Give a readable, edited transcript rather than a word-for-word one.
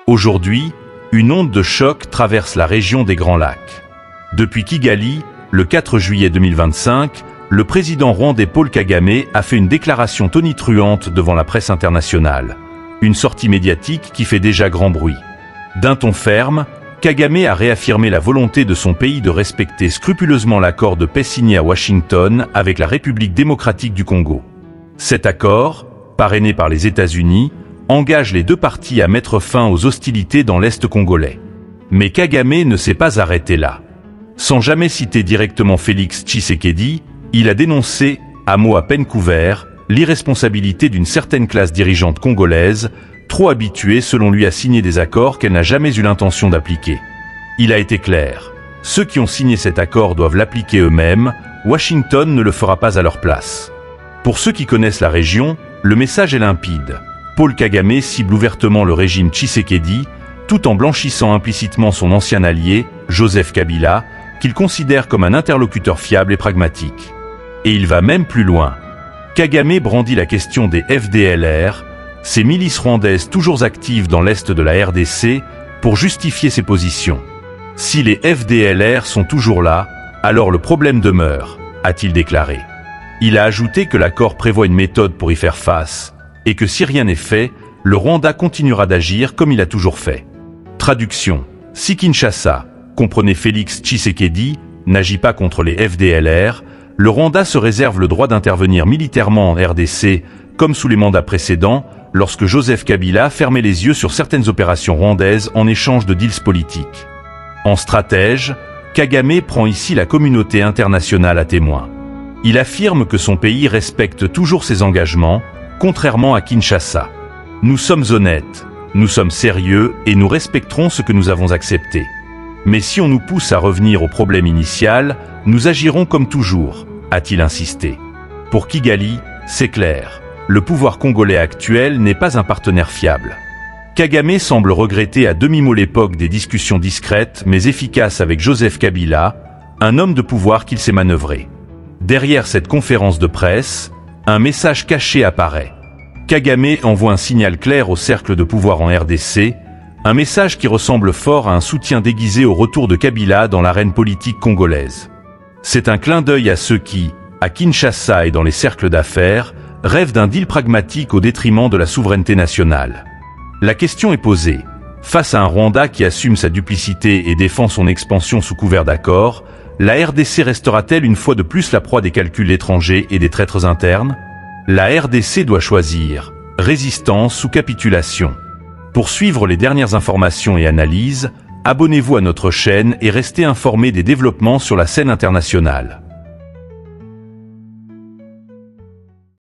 Aujourd'hui, une onde de choc traverse la région des Grands Lacs. Depuis Kigali, le 4 juillet 2025, le président rwandais Paul Kagame a fait une déclaration tonitruante devant la presse internationale. Une sortie médiatique qui fait déjà grand bruit. D'un ton ferme, Kagame a réaffirmé la volonté de son pays de respecter scrupuleusement l'accord de paix signé à Washington avec la République démocratique du Congo. Cet accord, parrainé par les États-Unis, engage les deux parties à mettre fin aux hostilités dans l'Est congolais. Mais Kagame ne s'est pas arrêté là. Sans jamais citer directement Félix Tshisekedi, il a dénoncé, à mots à peine couverts, l'irresponsabilité d'une certaine classe dirigeante congolaise, trop habituée selon lui à signer des accords qu'elle n'a jamais eu l'intention d'appliquer. Il a été clair. Ceux qui ont signé cet accord doivent l'appliquer eux-mêmes, Washington ne le fera pas à leur place. Pour ceux qui connaissent la région, le message est limpide. Paul Kagame cible ouvertement le régime Tshisekedi, tout en blanchissant implicitement son ancien allié, Joseph Kabila, qu'il considère comme un interlocuteur fiable et pragmatique. Et il va même plus loin. Kagame brandit la question des FDLR, ces milices rwandaises toujours actives dans l'est de la RDC, pour justifier ses positions. Si les FDLR sont toujours là, alors le problème demeure, a-t-il déclaré. Il a ajouté que l'accord prévoit une méthode pour y faire face, et que si rien n'est fait, le Rwanda continuera d'agir comme il a toujours fait. Traduction. Si Kinshasa, comprenez Félix Tshisekedi, n'agit pas contre les FDLR, le Rwanda se réserve le droit d'intervenir militairement en RDC, comme sous les mandats précédents, lorsque Joseph Kabila fermait les yeux sur certaines opérations rwandaises en échange de deals politiques. En stratège, Kagame prend ici la communauté internationale à témoin. Il affirme que son pays respecte toujours ses engagements, contrairement à Kinshasa. Nous sommes honnêtes, nous sommes sérieux et nous respecterons ce que nous avons accepté. Mais si on nous pousse à revenir au problème initial, nous agirons comme toujours, a-t-il insisté. Pour Kigali, c'est clair, le pouvoir congolais actuel n'est pas un partenaire fiable. Kagame semble regretter à demi-mot l'époque des discussions discrètes mais efficaces avec Joseph Kabila, un homme de pouvoir qu'il sait manœuvrer. Derrière cette conférence de presse, un message caché apparaît. Kagame envoie un signal clair au cercle de pouvoir en RDC, un message qui ressemble fort à un soutien déguisé au retour de Kabila dans l'arène politique congolaise. C'est un clin d'œil à ceux qui, à Kinshasa et dans les cercles d'affaires, rêvent d'un deal pragmatique au détriment de la souveraineté nationale. La question est posée. Face à un Rwanda qui assume sa duplicité et défend son expansion sous couvert d'accord, la RDC restera-t-elle une fois de plus la proie des calculs étrangers et des traîtres internes? La RDC doit choisir résistance ou capitulation. Pour suivre les dernières informations et analyses, abonnez-vous à notre chaîne et restez informés des développements sur la scène internationale.